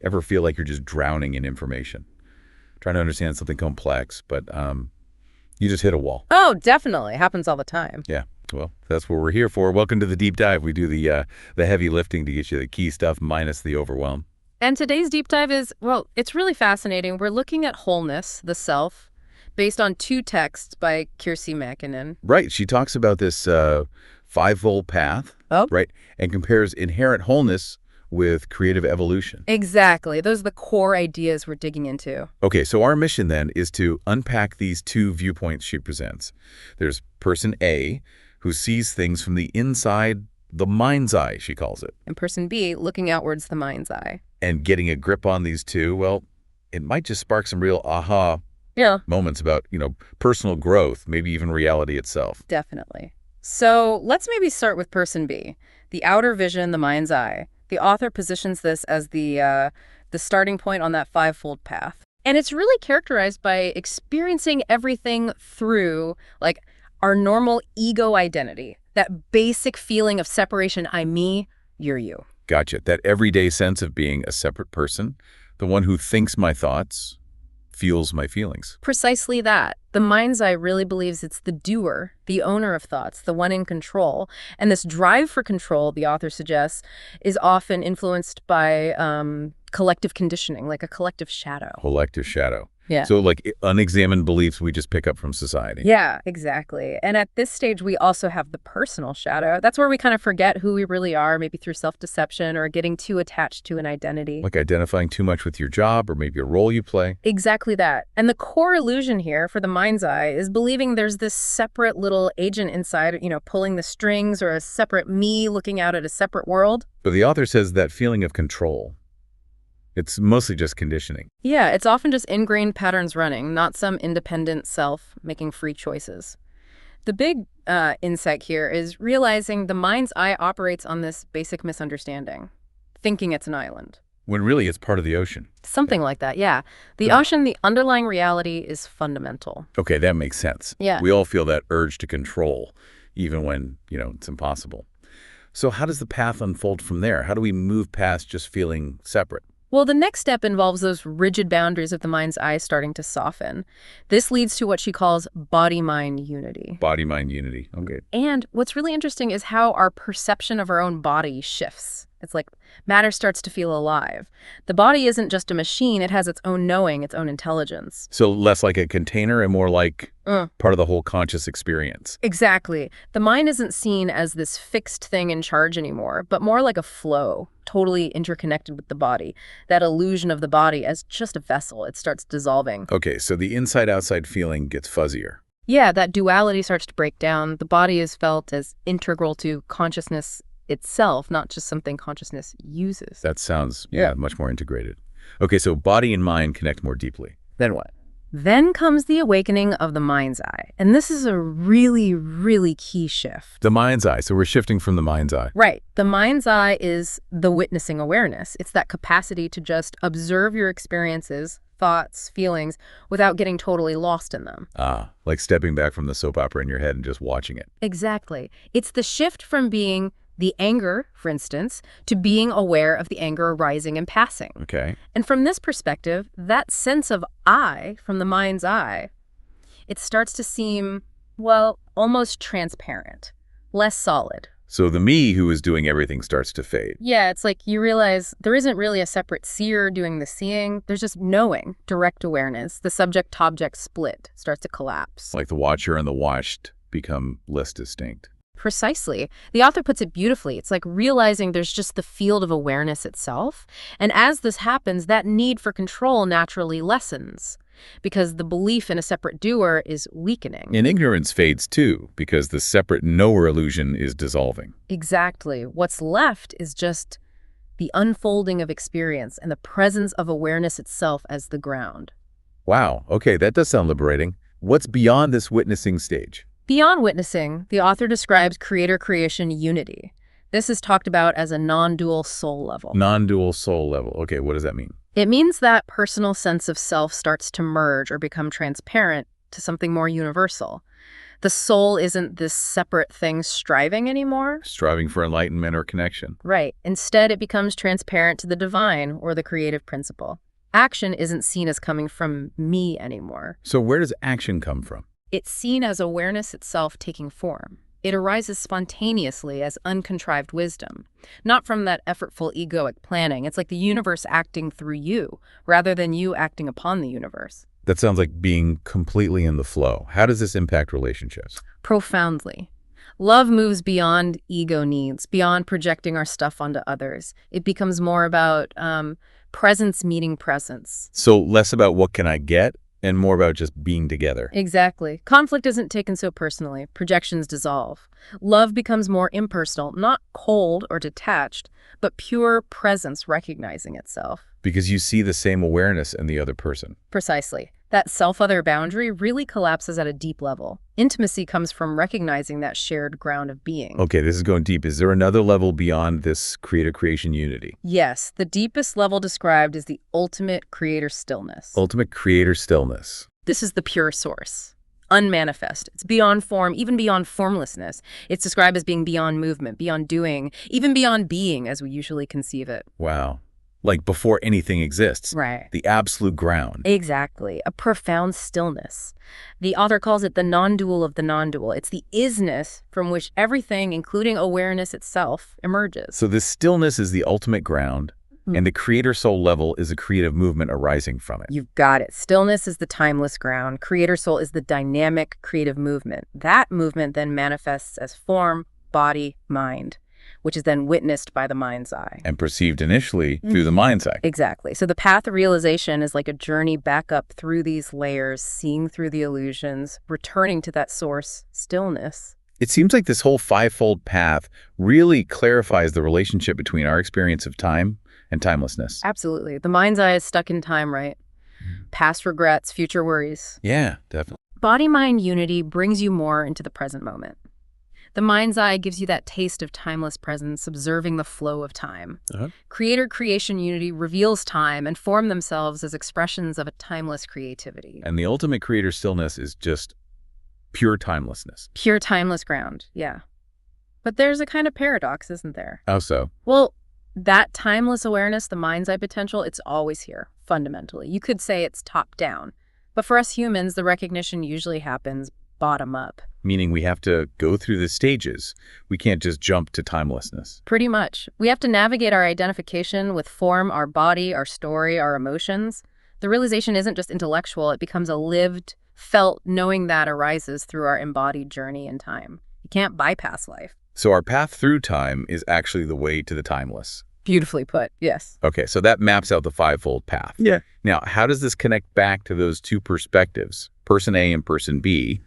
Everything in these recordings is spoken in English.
Ever feel like you're just drowning in information, trying to understand something complex, but you just hit a wall? Oh, definitely. Happens all the time. Yeah. Well, that's what we're here for. Welcome to the deep dive. We do the heavy lifting to get you the key stuff minus the overwhelm. And today's deep dive is, well, it's really fascinating. We're looking at wholeness, the self, based on 2 texts by Kirsi Mäkinen. Right. She talks about this Fivefold Path, right, and compares inherent wholeness with creative evolution. Exactly. Those are the core ideas we're digging into. Okay, so our mission then is to unpack these 2 viewpoints she presents. There's person A, who sees things from the inside, the mind's eye, she calls it. And person B, looking outwards, the mind's eye. And getting a grip on these 2, well, it might just spark some real aha moments about, personal growth, maybe even reality itself. Definitely. So let's maybe start with person B, the outer vision, the mind's eye. The author positions this as the starting point on that fivefold path. And it's really characterized by experiencing everything through, like, our normal ego identity, that basic feeling of separation, I'm me, you're you. Gotcha. That everyday sense of being a separate person, the one who thinks my thoughts, feels my feelings. Precisely that. The mind's eye really believes it's the doer, the owner of thoughts, the one in control. And this drive for control, the author suggests, is often influenced by collective conditioning, like a collective shadow. Collective shadow. Yeah. So like unexamined beliefs we just pick up from society. Yeah, exactly. And at this stage, we also have the personal shadow. That's where we kind of forget who we really are, maybe through self-deception or getting too attached to an identity. Like identifying too much with your job or maybe a role you play. Exactly that. And the core illusion here for the mind's eye is believing there's this separate little agent inside, pulling the strings, or a separate me looking out at a separate world. But the author says that feeling of control, it's mostly just conditioning. Yeah, it's often just ingrained patterns running, not some independent self making free choices. The big insight here is realizing the mind's eye operates on this basic misunderstanding, thinking it's an island. When really it's part of the ocean. Something like that, yeah. The ocean, the underlying reality is fundamental. Okay, that makes sense. Yeah. We all feel that urge to control, even when, it's impossible. So how does the path unfold from there? How do we move past just feeling separate? Well, the next step involves those rigid boundaries of the mind's eye starting to soften. This leads to what she calls body-mind unity. Body-mind unity. Okay. And what's really interesting is how our perception of our own body shifts. It's like matter starts to feel alive. The body isn't just a machine. It has its own knowing, its own intelligence. So less like a container and more like part of the whole conscious experience. Exactly. The mind isn't seen as this fixed thing in charge anymore, but more like a flow, totally interconnected with the body. That illusion of the body as just a vessel, it starts dissolving. Okay, so the inside-outside feeling gets fuzzier. Yeah, that duality starts to break down. The body is felt as integral to consciousness itself, not just something consciousness uses. That sounds, much more integrated. Okay, so body and mind connect more deeply. Then what? Then comes the awakening of the mind's eye. And this is a really, really key shift. The mind's eye. So we're shifting from the mind's eye. Right. The mind's eye is the witnessing awareness. It's that capacity to just observe your experiences, thoughts, feelings, without getting totally lost in them. Ah, like stepping back from the soap opera in your head and just watching it. Exactly. It's the shift from being the anger, for instance, to being aware of the anger arising and passing. Okay. And from this perspective, that sense of I from the mind's eye, it starts to seem, well, almost transparent, less solid. So the me who is doing everything starts to fade. Yeah, it's like you realize there isn't really a separate seer doing the seeing. There's just knowing, direct awareness. The subject-object split starts to collapse. Like the watcher and the watched become less distinct. Precisely. The author puts it beautifully. It's like realizing there's just the field of awareness itself. And as this happens, that need for control naturally lessens because the belief in a separate doer is weakening. And ignorance fades too, because the separate knower illusion is dissolving. Exactly. What's left is just the unfolding of experience and the presence of awareness itself as the ground. Wow. Okay, that does sound liberating. What's beyond this witnessing stage? Beyond witnessing, the author describes creator-creation unity. This is talked about as a non-dual soul level. Non-dual soul level. Okay, what does that mean? It means that personal sense of self starts to merge or become transparent to something more universal. The soul isn't this separate thing striving anymore. Striving for enlightenment or connection. Right. Instead, it becomes transparent to the divine or the creative principle. Action isn't seen as coming from me anymore. So where does action come from? It's seen as awareness itself taking form. It arises spontaneously as uncontrived wisdom, not from that effortful egoic planning. It's like the universe acting through you, rather than you acting upon the universe. That sounds like being completely in the flow. How does this impact relationships? Profoundly. Love moves beyond ego needs, beyond projecting our stuff onto others. It becomes more about presence meeting presence. So less about what can I get and more about just being together. Exactly. Conflict isn't taken so personally. Projections dissolve. Love becomes more impersonal, not cold or detached, but pure presence recognizing itself. Because you see the same awareness in the other person. Precisely. That self-other boundary really collapses at a deep level. Intimacy comes from recognizing that shared ground of being. Okay, this is going deep. Is there another level beyond this creator-creation unity? Yes, the deepest level described is the ultimate creator stillness. Ultimate creator stillness. This is the pure source. Unmanifest. It's beyond form, even beyond formlessness. It's described as being beyond movement, beyond doing, even beyond being as we usually conceive it. Wow. Like before anything exists. Right. The absolute ground. Exactly. A profound stillness. The author calls it the nondual of the nondual. It's the isness from which everything, including awareness itself, emerges. So this stillness is the ultimate ground, and the creator soul level is a creative movement arising from it. You've got it. Stillness is the timeless ground. Creator soul is the dynamic creative movement. That movement then manifests as form, body, mind, which is then witnessed by the mind's eye. And perceived initially through the mind's eye. Exactly. So the path of realization is like a journey back up through these layers, seeing through the illusions, returning to that source, stillness. It seems like this whole fivefold path really clarifies the relationship between our experience of time and timelessness. Absolutely. The mind's eye is stuck in time, right? Past regrets, future worries. Yeah, definitely. Body-mind unity brings you more into the present moment. The mind's eye gives you that taste of timeless presence, observing the flow of time. Creator-creation unity reveals time and form themselves as expressions of a timeless creativity. And the ultimate creator stillness is just pure timelessness. Pure timeless ground, yeah. But there's a kind of paradox, isn't there? How so? Well, that timeless awareness, the mind's eye potential, it's always here, fundamentally. You could say it's top down. But for us humans, the recognition usually happens bottom up. Meaning we have to go through the stages. We can't just jump to timelessness. Pretty much. We have to navigate our identification with form, our body, our story, our emotions. The realization isn't just intellectual, it becomes a lived, felt knowing that arises through our embodied journey in time. You can't bypass life. So our path through time is actually the way to the timeless. Beautifully put, yes. Okay, so that maps out the fivefold path. Yeah. Now, how does this connect back to those two perspectives, person A and person B,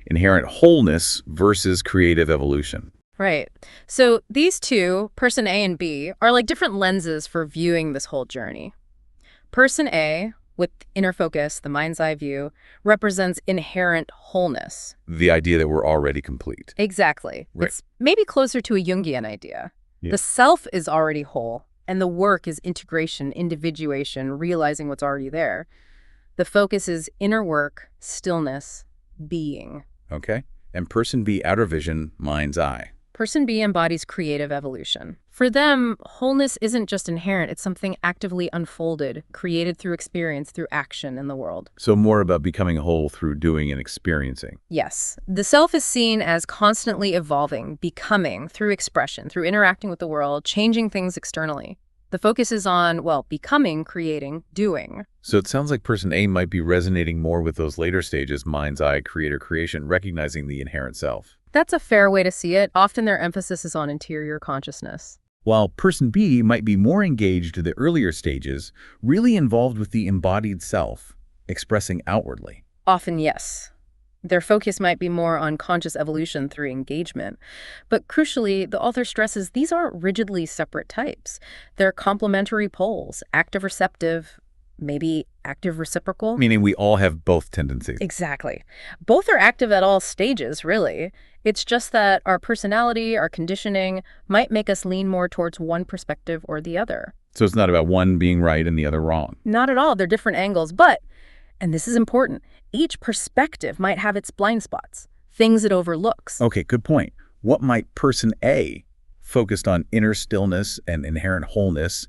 inherent wholeness versus creative evolution? Right. So these two, person A and B, are like different lenses for viewing this whole journey. Person A, with inner focus, the mind's eye view, represents inherent wholeness. The idea that we're already complete. Exactly. Right. It's maybe closer to a Jungian idea. Yeah. The self is already whole, and the work is integration, individuation, realizing what's already there. The focus is inner work, stillness, being. Okay. And person B, outer vision, mind's eye. Person B embodies creative evolution. For them, wholeness isn't just inherent, it's something actively unfolded, created through experience, through action in the world. So more about becoming whole through doing and experiencing. Yes. The self is seen as constantly evolving, becoming, through expression, through interacting with the world, changing things externally. The focus is on, well, becoming, creating, doing. So it sounds like person A might be resonating more with those later stages, mind's eye, creator, creation, recognizing the inherent self. That's a fair way to see it. Often their emphasis is on interior consciousness. While person B might be more engaged to the earlier stages, really involved with the embodied self, expressing outwardly. Often, yes. Their focus might be more on conscious evolution through engagement. But crucially, the author stresses these aren't rigidly separate types. They're complementary poles, active receptive, maybe active reciprocal. Meaning we all have both tendencies. Exactly. Both are active at all stages, really. It's just that our personality, our conditioning, might make us lean more towards one perspective or the other. So it's not about one being right and the other wrong. Not at all. They're different angles, but, and this is important, each perspective might have its blind spots. things it overlooks. Okay, good point. What might person A, focused on inner stillness and inherent wholeness,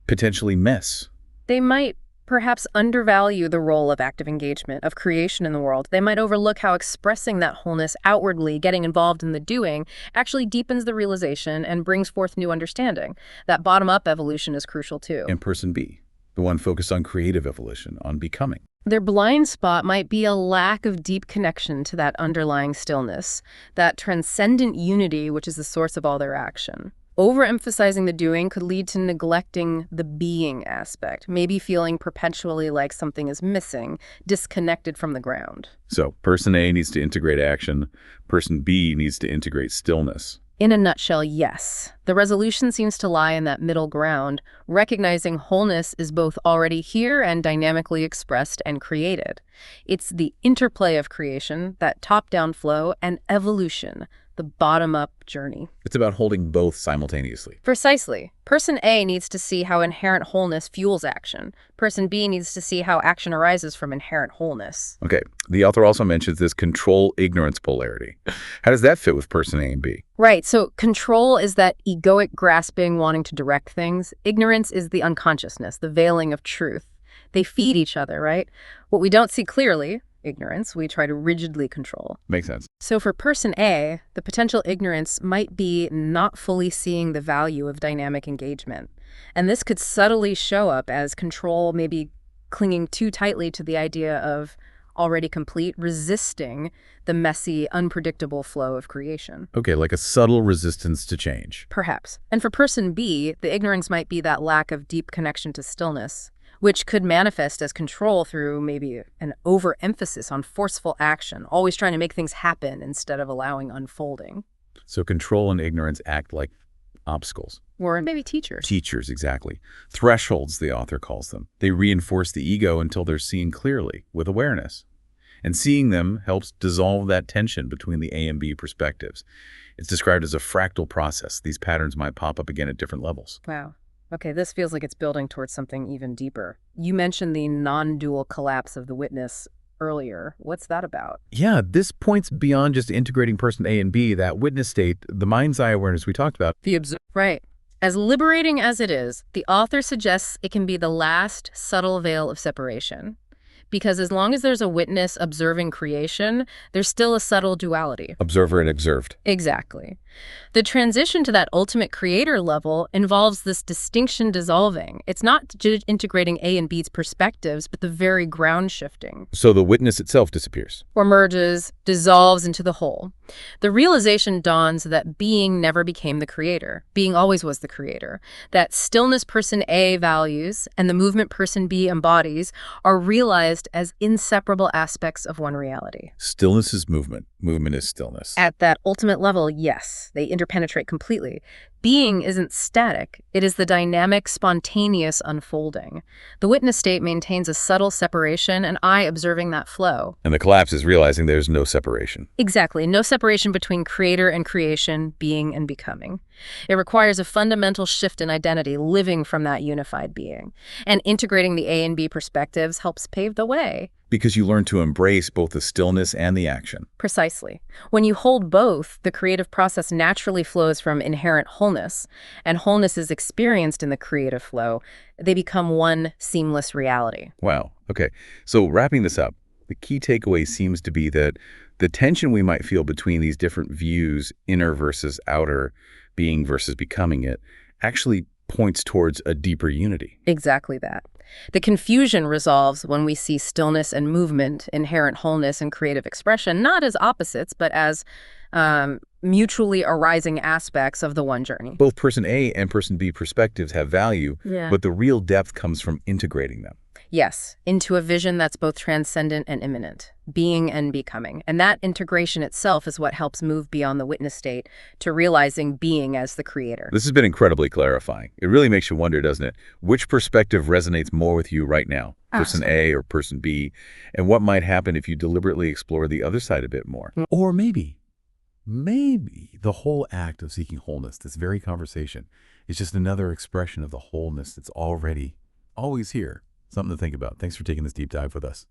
potentially miss? They might perhaps undervalue the role of active engagement, of creation in the world. They might overlook how expressing that wholeness outwardly, getting involved in the doing, actually deepens the realization and brings forth new understanding. That bottom-up evolution is crucial too. And person B, the one focused on creative evolution, on becoming. Their blind spot might be a lack of deep connection to that underlying stillness, that transcendent unity which is the source of all their action. Overemphasizing the doing could lead to neglecting the being aspect, maybe feeling perpetually like something is missing, disconnected from the ground. So person A needs to integrate action, person B needs to integrate stillness. In a nutshell, yes. The resolution seems to lie in that middle ground, recognizing wholeness is both already here and dynamically expressed and created. It's the interplay of creation, that top-down flow, and evolution, the bottom-up journey. It's about holding both simultaneously. Precisely. Person A needs to see how inherent wholeness fuels action. Person B needs to see how action arises from inherent wholeness. Okay, the author also mentions this control-ignorance polarity. How does that fit with person A and B? Right, so control is that egoic grasping, wanting to direct things. Ignorance is the unconsciousness, the veiling of truth. They feed each other, right? What we don't see clearly, ignorance, we try to rigidly control. Makes sense. So for person A, the potential ignorance might be not fully seeing the value of dynamic engagement. And this could subtly show up as control, maybe clinging too tightly to the idea of already complete, resisting the messy, unpredictable flow of creation. Okay, like a subtle resistance to change. Perhaps. And for person B, the ignorance might be that lack of deep connection to stillness, which could manifest as control through maybe an overemphasis on forceful action, always trying to make things happen instead of allowing unfolding. So control and ignorance act like obstacles. Or maybe teachers. Teachers, exactly. Thresholds, the author calls them. They reinforce the ego until they're seen clearly, with awareness. And seeing them helps dissolve that tension between the A and B perspectives. It's described as a fractal process. These patterns might pop up again at different levels. Wow. Okay, this feels like it's building towards something even deeper. You mentioned the non-dual collapse of the witness earlier. What's that about? Yeah, this points beyond just integrating person A and B, that witness state, the mind's eye awareness we talked about. Right. As liberating as it is, the author suggests it can be the last subtle veil of separation. Because as long as there's a witness observing creation, there's still a subtle duality. Observer and observed. Exactly. The transition to that ultimate creator level involves this distinction dissolving. It's not integrating A and B's perspectives, but the very ground shifting. So the witness itself disappears. Or merges, dissolves into the whole. The realization dawns that being never became the creator. Being always was the creator. That stillness person A values and the movement person B embodies are realized as inseparable aspects of one reality. Stillness is movement. Movement is stillness. At that ultimate level, yes, they interpenetrate completely. Being isn't static. It is the dynamic, spontaneous unfolding. The witness state maintains a subtle separation, and I observing that flow. And the collapse is realizing there's no separation. Exactly. No separation between creator and creation, being and becoming. It requires a fundamental shift in identity, living from that unified being. And integrating the A and B perspectives helps pave the way. Because you learn to embrace both the stillness and the action. Precisely. When you hold both, the creative process naturally flows from inherent wholeness, and wholeness is experienced in the creative flow. They become one seamless reality. Wow. Okay. So wrapping this up, the key takeaway seems to be that the tension we might feel between these different views, inner versus outer, being versus becoming it, actually points towards a deeper unity. Exactly that. The confusion resolves when we see stillness and movement, inherent wholeness and creative expression, not as opposites, but as mutually arising aspects of the one journey. Both person A and person B perspectives have value, but the real depth comes from integrating them. Yes, into a vision that's both transcendent and immanent, being and becoming. And that integration itself is what helps move beyond the witness state to realizing being as the creator. This has been incredibly clarifying. It really makes you wonder, doesn't it? Which perspective resonates more with you right now? Person A or person B? And what might happen if you deliberately explore the other side a bit more? Or maybe the whole act of seeking wholeness, this very conversation, is just another expression of the wholeness that's already always here. Something to think about. Thanks for taking this deep dive with us.